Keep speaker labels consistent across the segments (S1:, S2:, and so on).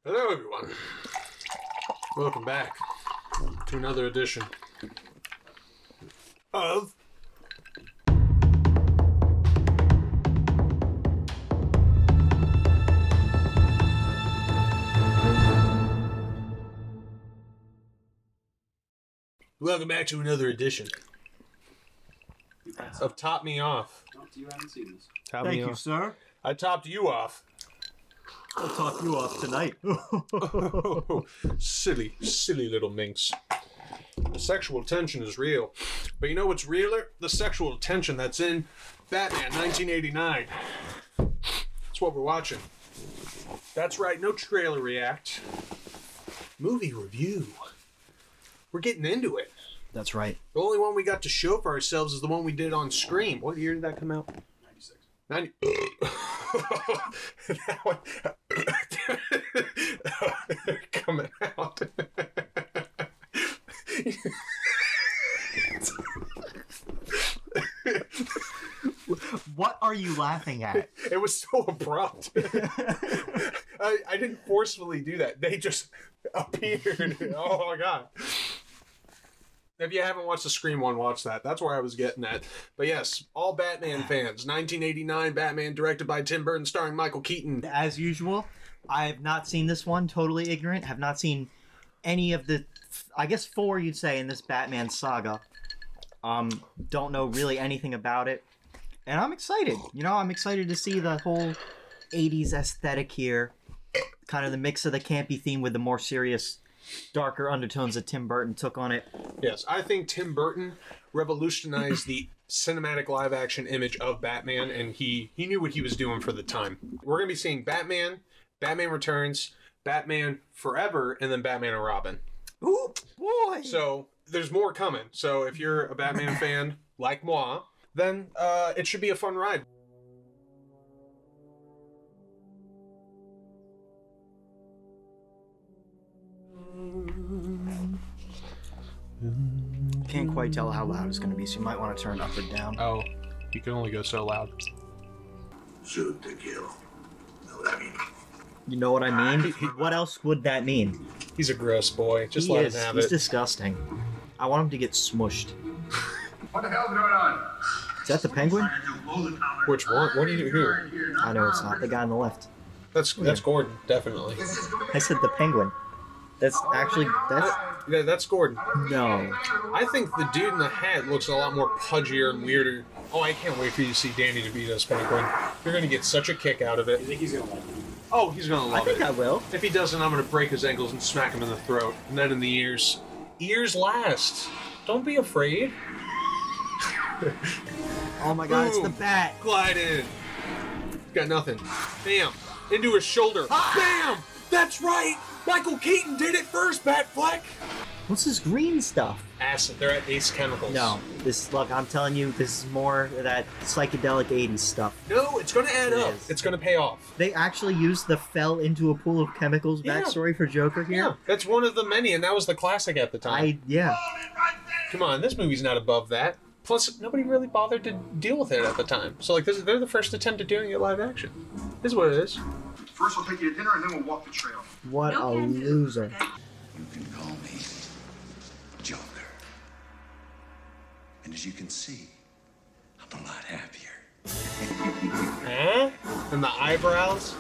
S1: Hello, everyone. Welcome back to another edition of Top Me Off.
S2: You haven't seen this.
S3: Thank you, sir.
S1: I topped you off.
S3: I'll top you off tonight.
S1: Silly little minx. The sexual tension is real. But you know what's realer? The sexual tension that's in Batman 1989. That's what we're watching. That's right, no trailer react. Movie review. We're getting into it.
S3: That's right.
S1: The only one we got to show for ourselves is the one we did on Scream. What year did that come out?
S2: 96.
S1: That one coming out.
S3: What are you laughing at?
S1: It was so abrupt. I didn't forcefully do that. They just appeared. Oh my god. If you haven't watched the Scream one, watch that. That's where I was getting at. But yes, all Batman fans. 1989 Batman, directed by Tim Burton, starring Michael Keaton.
S3: As usual, I have not seen this one. Totally ignorant. Have not seen any of the, I guess 4 you'd say, in this Batman saga. Don't know really anything about it. And I'm excited. You know, I'm excited to see the whole 80s aesthetic here. Kind of the mix of the campy theme with the more serious, darker undertones that Tim Burton took on it.
S1: Yes, I think Tim Burton revolutionized the cinematic live-action image of Batman, and he knew what he was doing for the time. We're going to be seeing Batman, Batman Returns, Batman Forever, and then Batman and Robin.
S3: Ooh, boy!
S1: So, there's more coming. So, if you're a Batman fan like moi, then it should be a fun ride.
S3: Can't quite tell how loud it's going to be, so you might want to turn it up or down.
S1: Oh, you can only go so loud.
S4: Shoot to kill. Know what I mean?
S3: You know what I mean? What else would that mean?
S1: He's a gross boy. Just
S3: He
S1: let
S3: is.
S1: him have
S3: He's
S1: it.
S3: disgusting. I want him to get smushed.
S4: What the hell's going on?
S3: Is that the penguin?
S1: Which one? What do you do here?
S3: I know it's not. The guy on the left.
S1: That's Gordon, definitely.
S3: I said the penguin. That's actually...
S1: Yeah, that's Gordon.
S3: No.
S1: I think the dude in the hat looks a lot more pudgier and weirder. Oh, I can't wait for you to see Danny DeVito's Penguin. You're going to get such a kick out of it.
S2: I think he's gonna like it.
S1: Oh, he's going to love
S3: I think
S1: it.
S3: I will.
S1: If he doesn't, I'm going to break his ankles and smack him in the throat. And then in the ears. Ears last. Don't be afraid.
S3: Oh my god, it's the
S1: Boom.
S3: bat.
S1: Glide in. Got nothing. Bam. Into his shoulder. Bam! That's right! Michael Keaton did it first, Batfleck!
S3: What's this green stuff?
S1: Acid. They're at Ace Chemicals.
S3: No. Look, I'm telling you, this is more of that psychedelic 80s stuff.
S1: No, it's going to add
S3: It
S1: up.
S3: is.
S1: It's going to pay off.
S3: They actually used the fell into a pool of chemicals
S1: Yeah.
S3: backstory for Joker here.
S1: Yeah, that's one of the many, and that was the classic at the time.
S3: Yeah.
S1: Come on, this movie's not above that. Plus, nobody really bothered to deal with it at the time. So, like, they're the first attempt at doing it live action. This is what it is.
S4: First, we'll take you to dinner, and then we'll walk the trail.
S3: What a loser.
S5: You can call me Joker. And as you can see, I'm a lot happier.
S1: Huh? And the eyebrows,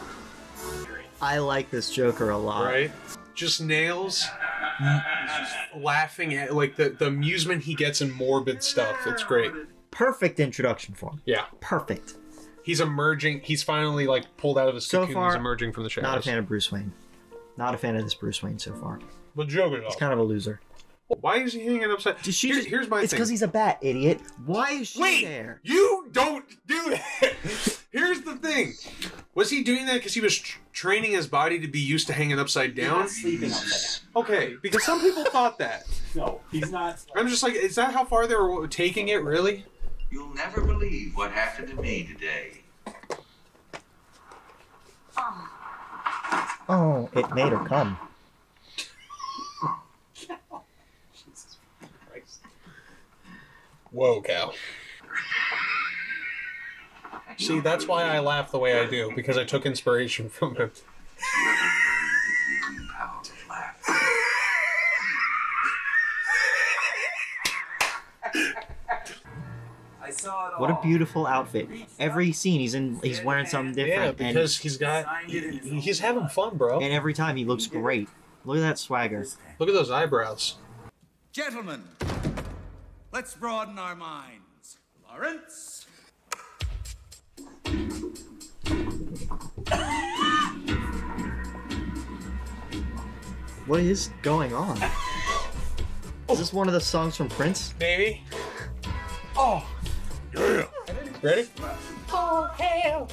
S3: I like this Joker a lot.
S1: right? Just nails. Laughing at, like, the amusement he gets in morbid stuff. It's great.
S3: Perfect introduction for him.
S1: Yeah.
S3: Perfect.
S1: He's emerging. He's finally, like, pulled out of his
S3: So
S1: cocoon.
S3: far,
S1: He's emerging from the shadows.
S3: Not a fan of Bruce Wayne. Not a fan of this Bruce Wayne so far.
S1: But Joker, though.
S3: He's kind of a loser.
S1: Why is he hanging upside? Here's my
S3: It's
S1: thing.
S3: because he's a bat, idiot. Why is she
S1: Wait,
S3: there?
S1: you don't do that. Here's the thing. Was he doing that because he was training his body to be used to hanging upside
S2: He's
S1: down?
S2: not sleeping upside
S1: Okay, because some people thought that.
S2: down. No, he's not.
S1: I'm just like, is that how far they were taking it, really?
S5: You'll never believe what happened to me today.
S3: Oh, it made her come.
S2: Jesus Christ.
S1: Whoa, cow. See, that's why I laugh the way I do, because I took inspiration from him.
S3: What a beautiful outfit. Every scene he's wearing something different.
S1: Yeah, because he's having fun, bro.
S3: And every time he looks great. Look at that swagger.
S1: Look at those eyebrows.
S6: Gentlemen, let's broaden our minds. Lawrence?
S3: What is going on? Is this one of the songs from Prince?
S1: Maybe. Oh. Yeah. Ready? Oh, hell.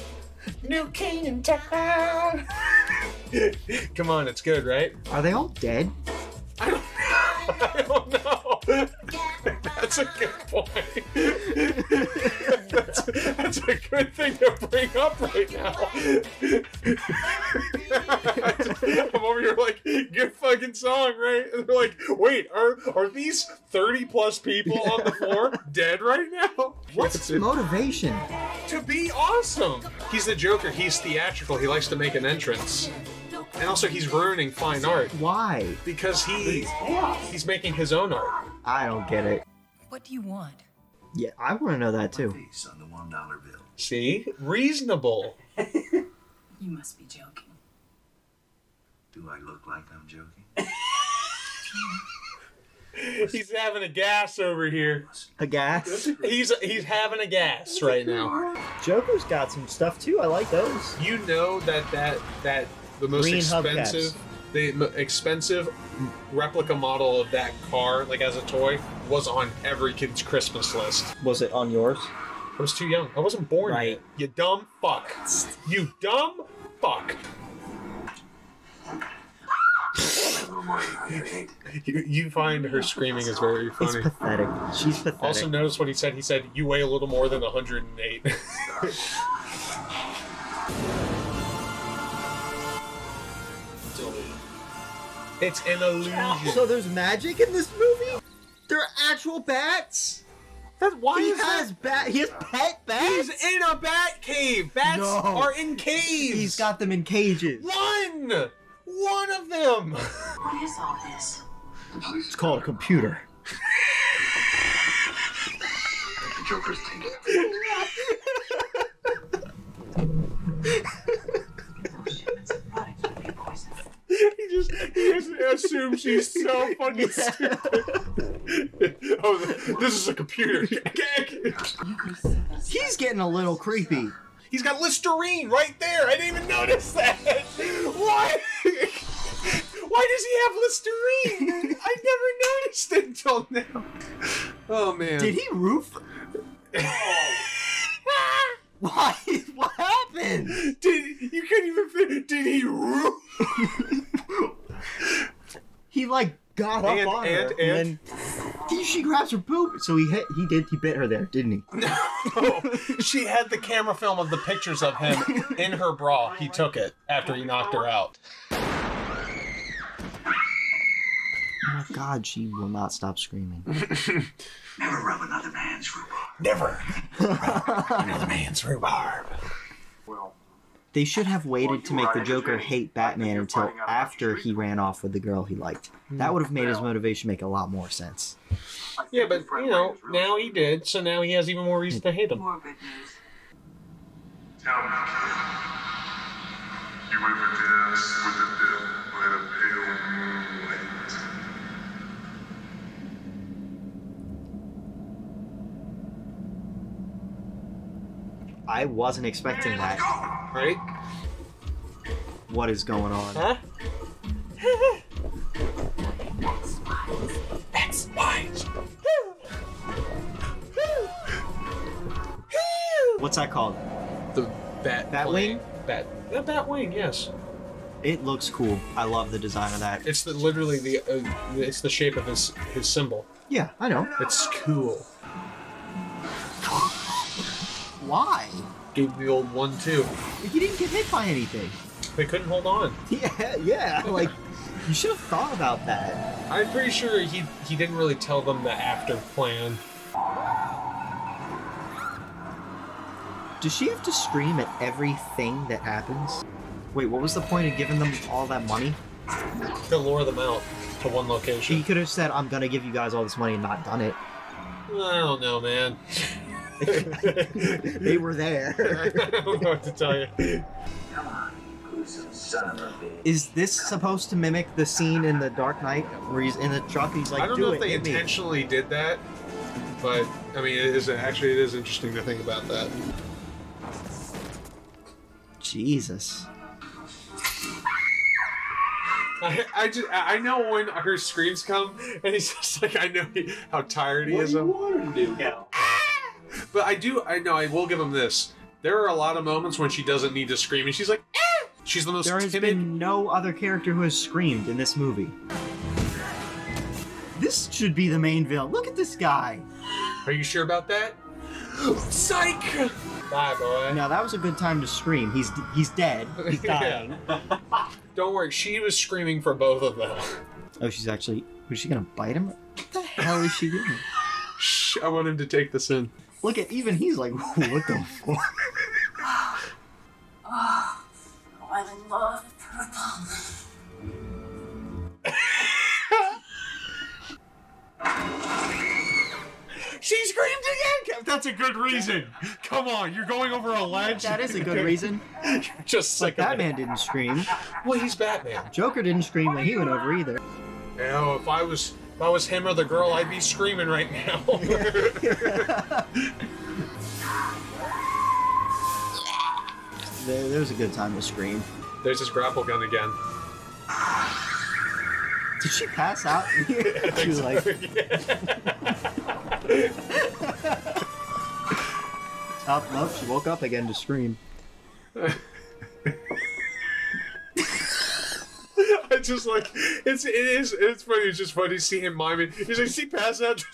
S1: New king in town. Come on, it's good, right?
S3: Are they all dead?
S1: I don't know. That's a good point. That's a good thing to bring up right now. I'm over here like, good fucking song, right? And they're like, wait, are these 30 plus people on the floor dead right now?
S3: What's his motivation?
S1: To be awesome. He's the Joker. He's theatrical. He likes to make an entrance. And also, he's ruining fine art.
S3: Why?
S1: Because he's making his own art.
S3: I don't get it.
S7: What do you want?
S3: Yeah, I want to know that too.
S4: Face on the $1 bill.
S1: See? Reasonable.
S7: You must be joking.
S4: Do I look like I'm joking?
S1: He's having a gas over here.
S3: A gas?
S1: He's having a gas right now.
S3: Joker's got some stuff too. I like those.
S1: You know that the most
S3: Green
S1: expensive replica model of that car, like as a toy, was on every kid's Christmas list.
S3: Was it on yours?
S1: I was too young. I wasn't born
S3: Right.
S1: yet. You dumb fuck. You dumb fuck. You find her screaming is very
S3: It's
S1: funny.
S3: pathetic. She's pathetic.
S1: Also, notice what he said. He said, "You weigh a little more than 108." It's an illusion.
S3: So there's magic in this movie? There are actual bats?
S1: Why
S3: He
S1: is
S3: has he has pet bats?
S1: He's in a bat cave. Bats
S3: No.
S1: are in caves.
S3: He's got them in cages.
S1: one of them.
S7: What is all this?
S3: It's called a computer.
S4: The Joker's taking
S1: He just assumes she's so fucking stupid. Oh, this is a computer.
S3: He's getting a little creepy.
S1: He's got Listerine right there. I didn't even notice that. Why? Why does he have Listerine? I never noticed it until now. Oh man.
S3: Did he roof? Why? What happened?
S1: You couldn't even fit. Did he roof?
S3: He like got up on her and then she grabs her boob. So he bit her there, didn't he?
S1: No. She had the camera film of the pictures of him in her bra. He took it after he knocked her out.
S3: Oh my god, she will not stop screaming.
S4: Never rub another man's rhubarb.
S1: Never. Another man's rhubarb.
S3: They should have waited to make the Joker hate Batman until after he ran off with the girl he liked. That would have made his motivation make a lot more sense.
S1: Yeah, but, you know, now he did, so now he has even more reason to hate him.
S7: More good news.
S8: Tell me, you ever danced with the devil by the pale moonlight?
S3: I wasn't expecting that.
S1: Right?
S3: What is going on?
S1: Huh? That's wise.
S3: What's that called?
S1: The bat
S3: Batwing?
S1: The Batwing, yes.
S3: It looks cool. I love the design of that.
S1: It's literally it's the shape of his symbol.
S3: Yeah, I know.
S1: It's cool.
S3: Why?
S1: Do the old 1-2.
S3: He didn't get hit by anything.
S1: They couldn't hold on.
S3: Yeah. Like, you should have thought about that.
S1: I'm pretty sure he didn't really tell them the after plan.
S3: Does she have to scream at everything that happens? Wait, what was the point of giving them all that money?
S1: To lure them out to one location.
S3: He could have said, I'm gonna give you guys all this money and not done it.
S1: I don't know, man.
S3: They were there.
S1: I don't know what to tell you.
S4: Come on, you gruesome son of a bitch.
S3: Is this supposed to mimic the scene in The Dark Knight where he's in the truck? He's like,
S1: I don't
S3: do
S1: know
S3: it,
S1: if they
S3: hit me."
S1: intentionally did that, but I mean, it is interesting to think about that.
S3: Jesus.
S1: I know when her screams come, and he's just like, I know how tired he
S2: What
S1: is.
S2: do you want him to do? Yeah.
S1: But I will give him this. There are a lot of moments when she doesn't need to scream, and she's like, ah! She's the most
S3: There has
S1: timid.
S3: been no other character who has screamed in this movie. This should be the main villain. Look at this guy.
S1: Are you sure about that? Psych! Bye, boy.
S3: Now that was a good time to scream. He's dead. He's dying.
S1: Don't worry, she was screaming for both of them.
S3: Oh, she's actually. Was she gonna bite him? What the hell is she doing?
S1: Shh, I want him to take this in.
S3: Look at even he's like, what the fuck?
S7: Oh, I love purple.
S1: She screamed again! That's a good reason. Come on, you're going over a ledge.
S3: That is a good reason.
S1: Just
S3: Like
S1: sick of it.
S3: Batman didn't scream.
S1: Well, he's Batman.
S3: Joker didn't scream when he went over either.
S1: You know, if I was him or the girl, I'd be screaming right now.
S3: There's a good time to scream.
S1: There's his grapple gun again.
S3: Did she pass out? She was like, oh, nope, she woke up again to scream.
S1: I just like it's funny. It's just funny seeing him miming. He's like, she passed out.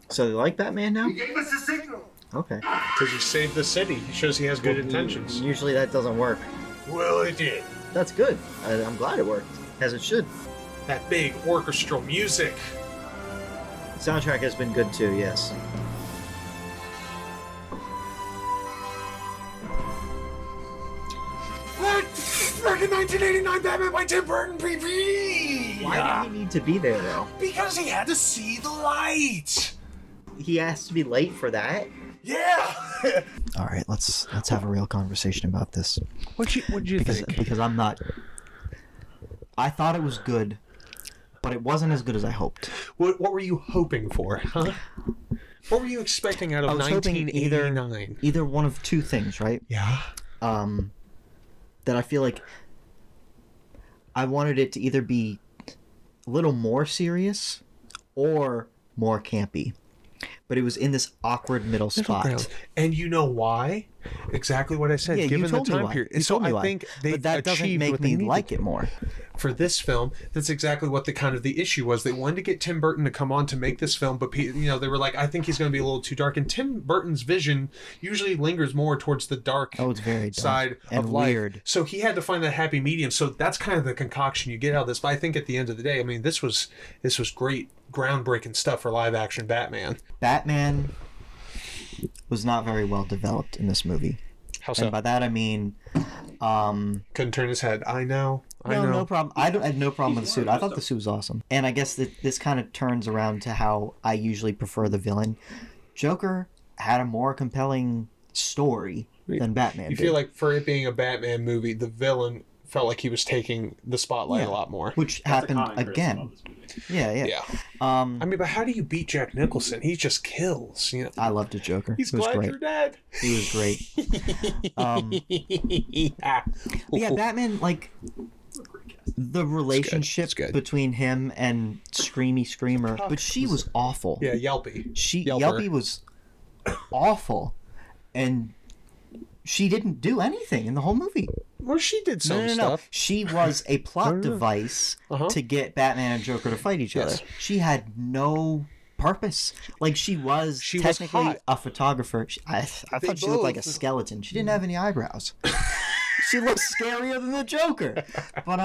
S3: So they like Batman now?
S4: He gave us a signal.
S3: Okay.
S1: Because he saved the city. He shows he has good intentions.
S3: Usually that doesn't work.
S1: Well, it did.
S3: That's good. I'm glad it worked, as it should.
S1: That big orchestral music.
S3: The soundtrack has been good too, yes.
S1: What? Freaking 1989 Batman by Tim Burton, baby!
S3: Why did he need to be there though?
S1: Because he had to see the light.
S3: He has to be late for that?
S1: Yeah.
S3: All right, let's have a real conversation about this.
S1: What'd you think?
S3: Because I'm not. I thought it was good, but it wasn't as good as I hoped.
S1: What were you hoping for, huh? What were you expecting out of
S3: I was hoping
S1: 1989?
S3: either one of two things, right?
S1: Yeah.
S3: That I feel like I wanted it to either be a little more serious or more campy. But it was in this awkward middle spot.
S1: And you know why? Exactly what I said.
S3: Yeah,
S1: given
S3: you told
S1: the
S3: me
S1: time
S3: why.
S1: period.
S3: You
S1: So
S3: told me
S1: I
S3: why.
S1: think they
S3: But that doesn't
S1: achieved
S3: make
S1: what they
S3: me
S1: needed
S3: like
S1: to.
S3: it more.
S1: For this film, that's exactly what the issue was. They wanted to get Tim Burton to come on to make this film, but they were like, I think he's going to be a little too dark. And Tim Burton's vision usually lingers more towards the dark
S3: It's very dark
S1: side
S3: and
S1: of life.
S3: weird.
S1: So he had to find that happy medium. So that's kind of the concoction you get out of this. But I think at the end of the day, I mean, this was great, groundbreaking stuff for live action Batman.
S3: Batman was not very well developed in this movie.
S1: How so?
S3: And by that I mean,
S1: Couldn't turn his head. I know.
S3: no problem. I had no problem with the suit. I thought the suit was awesome. And I guess that this kind of turns around to how I usually prefer the villain. Joker had a more compelling story than Batman
S1: You
S3: did.
S1: feel like for it being a Batman movie, the villain felt like he was taking the spotlight
S3: Yeah.
S1: a lot more.
S3: Which
S2: That's a
S3: happened
S2: common criticism
S3: again.
S2: of this movie.
S3: Yeah.
S1: Yeah. I mean, but how do you beat Jack Nicholson? He just kills. You know.
S3: I loved the Joker.
S1: He's
S3: It was
S1: glad
S3: great.
S1: you're dead.
S3: He was great. But yeah, Batman, like, the relationship
S1: It's good.
S3: between him and Screamy Screamer, but she was awful.
S1: Yeah, Yelpy.
S3: Yelpy was awful, and she didn't do anything in the whole movie.
S1: Well, she did some
S3: No.
S1: stuff.
S3: She was a plot device to get Batman and Joker to fight each other.
S1: Yes.
S3: She had no purpose. Like, she was technically
S1: hot.
S3: a photographer. I thought she looked like a skeleton. She didn't have any eyebrows. She looked scarier than the Joker. But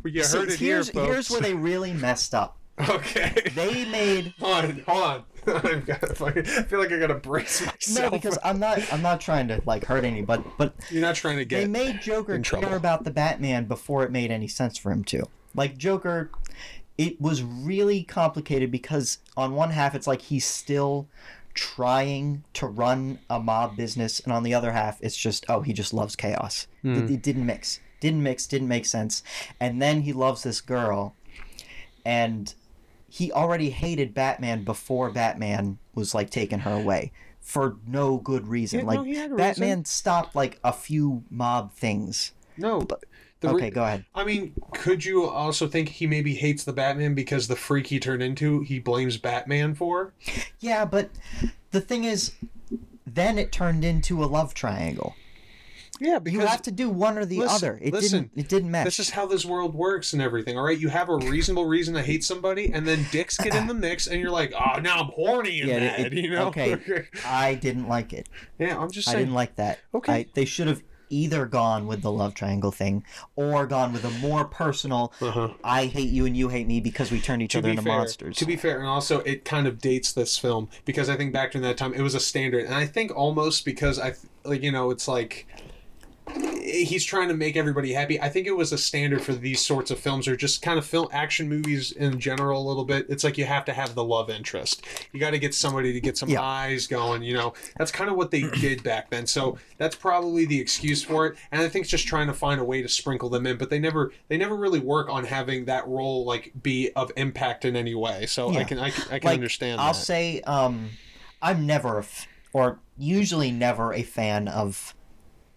S1: You
S3: see,
S1: heard it here,
S3: here's
S1: folks.
S3: where they really messed up.
S1: Okay.
S3: They made
S1: Hold on. I feel like I gotta brace myself.
S3: no, because I'm not trying to like hurt anybody, but
S1: You're not trying to get.
S3: they made Joker
S1: in
S3: care
S1: trouble.
S3: about the Batman before it made any sense for him to. Like, Joker it was really complicated because on one half it's like he's still trying to run a mob business, and on the other half it's just, oh, he just loves chaos. It didn't mix. Didn't make sense. And then he loves this girl, and he already hated Batman before Batman was like taking her away for no good reason.
S1: Yeah,
S3: like
S1: no, he had a
S3: Batman
S1: reason.
S3: stopped like a few mob things.
S1: No,
S3: But
S1: the
S3: okay, go ahead.
S1: I mean, could you also think he maybe hates the Batman because the freak he turned into, he blames Batman for?
S3: Yeah, but the thing is, then it turned into a love triangle.
S1: Yeah, because
S3: You have to do one or the other. It didn't mesh.
S1: This is how this world works and everything, all right? You have a reasonable reason to hate somebody, and then dicks get in the mix, and you're like, oh, now I'm horny and mad, you know?
S3: Okay, I didn't like it.
S1: Yeah, I'm just
S3: I
S1: saying.
S3: didn't like that.
S1: Okay.
S3: They should have either gone with the love triangle thing or gone with a more personal, I hate you and you hate me because we turned each other into monsters.
S1: To be fair, and also it kind of dates this film because I think back during that time it was a standard, and I think almost because it's like he's trying to make everybody happy. I think it was a standard for these sorts of films, or just kind of film action movies in general a little bit. It's like you have to have the love interest. You got to get somebody to get some eyes going, you know. That's kind of what they did back then. So that's probably the excuse for it. And I think it's just trying to find a way to sprinkle them in, but they never really work on having that role like be of impact in any way. So I can understand
S3: I'll
S1: that.
S3: say I'm never or usually never a fan of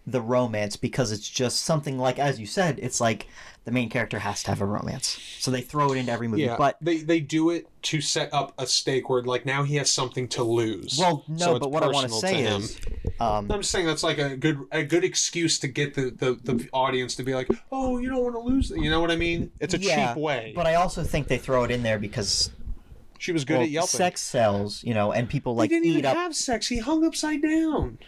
S3: the romance because it's just something like, as you said, it's like the main character has to have a romance, so they throw it into every movie.
S1: Yeah,
S3: but
S1: they do it to set up a stake where like now he has something to lose.
S3: Well, no,
S1: so it's
S3: but what I want to
S1: personal
S3: say
S1: him.
S3: is,
S1: I'm just saying that's like a good excuse to get the audience to be like, oh, you don't want to lose. You know what I mean? It's a cheap way.
S3: But I also think they throw it in there because
S1: She was good at yelping.
S3: sex sells, you know, and people like
S1: he didn't
S3: eat
S1: even
S3: up.
S1: have sex. He hung upside down.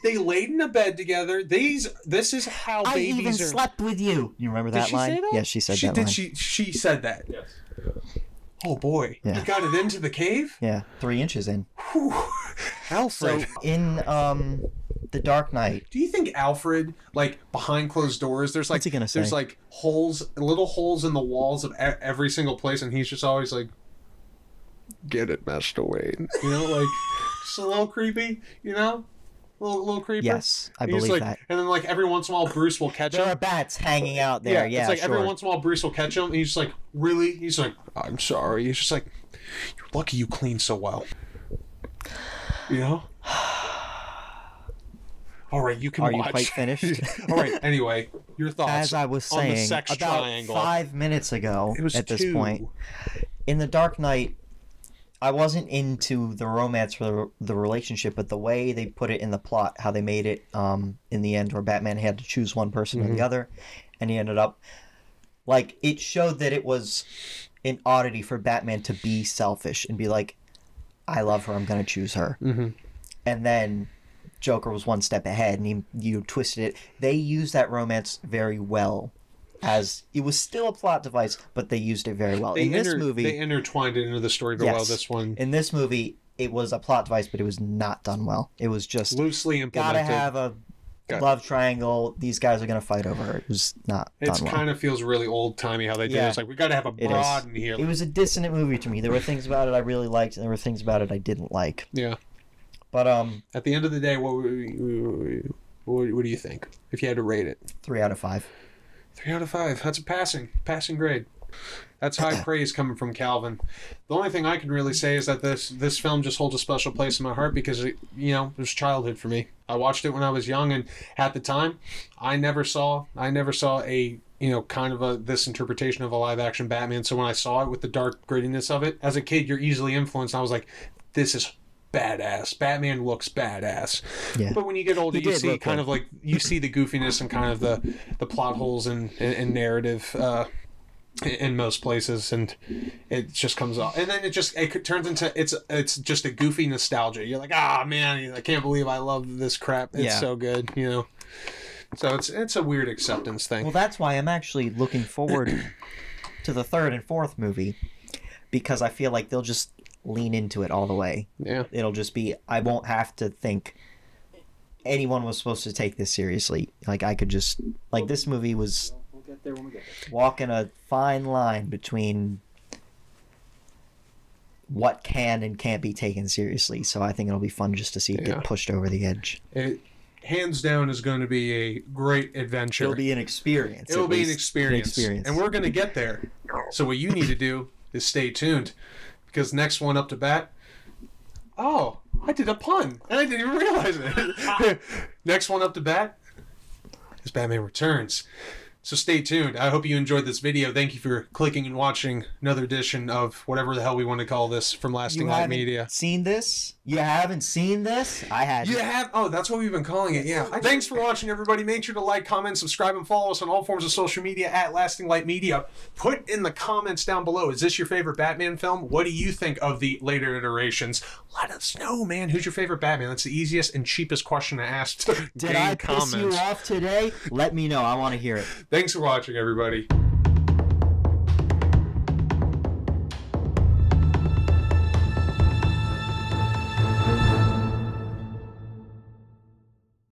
S1: They laid in a bed together. This is how
S3: I
S1: babies
S3: even
S1: are.
S3: slept with you. You remember that
S1: Did she
S3: line?
S1: say that?
S3: Yes, she said that line.
S1: She said that.
S2: Yes.
S1: Oh boy,
S3: Yeah.
S1: he got it into the cave.
S3: Yeah, 3 inches in.
S1: Whew. Alfred.
S3: So in The Dark Knight,
S1: Do you think Alfred, like behind closed doors, there's like
S3: What's he gonna say?
S1: there's like little holes in the walls of every single place, and he's just always like, "Get it, Master Wayne," you know, like just a little creepy, you know, a little creepy.
S3: yes, I
S1: He's
S3: believe
S1: like,
S3: that.
S1: and then like every once in a while, Bruce will catch
S3: There
S1: him.
S3: are bats hanging out there. Yeah,
S1: it's like
S3: sure.
S1: every once in a while, Bruce will catch him. And he's just like, "Really?" He's like, "I'm sorry." He's just like, "You're lucky you clean so well," you know. All right, you can
S3: Are
S1: watch.
S3: you quite finished?
S1: All right. Anyway, your thoughts
S3: As I was
S1: on the
S3: saying
S1: sex
S3: about
S1: triangle.
S3: 5 minutes ago,
S1: It was
S3: at this
S1: 2.
S3: point, in The Dark Knight, I wasn't into the romance for the relationship, but the way they put it in the plot, how they made it in the end, where Batman had to choose one person or the other, and he ended up like it showed that it was an oddity for Batman to be selfish and be like, "I love her, I'm gonna choose her," and then Joker was one step ahead, and you twisted it. They used that romance very well. As it was still a plot device, but they used it very well. In this movie,
S1: they intertwined it into the story very well. This one
S3: in this movie, it was a plot device, but it was not done well. It was just
S1: loosely implemented.
S3: gotta have a love triangle. These guys are gonna fight over her. It was not
S1: It
S3: done well.
S1: kind of feels really old timey how they did it.
S3: Yeah.
S1: It's like we got to have a
S3: It
S1: broad
S3: is.
S1: in here.
S3: It was a dissonant movie to me. There were things about it I really liked, and there were things about it I didn't like.
S1: Yeah.
S3: But
S1: At the end of the day, what do you think if you had to rate it?
S3: 3 out of 5.
S1: 3 out of 5. That's a passing grade. That's high praise coming from Calvin. The only thing I can really say is that this film just holds a special place in my heart because it was childhood for me. I watched it when I was young, and at the time, I never saw a kind of this interpretation of a live action Batman. So when I saw it with the dark grittiness of it, as a kid, you're easily influenced. And I was like, this is badass. Batman looks badass.
S3: Yeah.
S1: But when you get older,
S3: He
S1: you
S3: did
S1: see
S3: look
S1: kind
S3: good.
S1: of like you see the goofiness and kind of the plot holes and narrative in most places, and it just comes off, and then it turns into it's just a goofy nostalgia. You're like, man, I can't believe I love this crap. It's so good, you know. So it's a weird acceptance thing.
S3: Well, that's why I'm actually looking forward to the 3rd and 4th movie, because I feel like they'll just lean into it all the way.
S1: Yeah.
S3: It'll just be, I won't have to think anyone was supposed to take this seriously. Like, I could just, like, this movie was
S2: there when we get there.
S3: Walking a fine line between what can and can't be taken seriously. So I think it'll be fun just to see it
S1: Yeah.
S3: get pushed over the edge.
S1: It, hands down, is going to be a great adventure.
S3: It'll be an experience.
S1: It'll
S3: at
S1: be an
S3: least.
S1: experience. And we're going to get there. So what you need to do is stay tuned. Because next one up to bat... Oh, I did a pun. And I didn't even realize it. Next one up to bat is Batman Returns. So stay tuned. I hope you enjoyed this video. Thank you for clicking and watching another edition of whatever the hell we want to call this from Lasting Light Media.
S3: Seen this? You haven't seen this? I had.
S1: You have? Oh, that's what we've been calling it. Yeah. Thanks for watching, everybody. Make sure to like, comment, subscribe, and follow us on all forms of social media at Lasting Light Media. Put in the comments down below. Is this your favorite Batman film? What do you think of the later iterations? Let us know, man. Who's your favorite Batman? That's the easiest and cheapest question to ask.
S3: Did I piss you off today? Let me know. I want to hear it.
S1: Thanks for watching, everybody.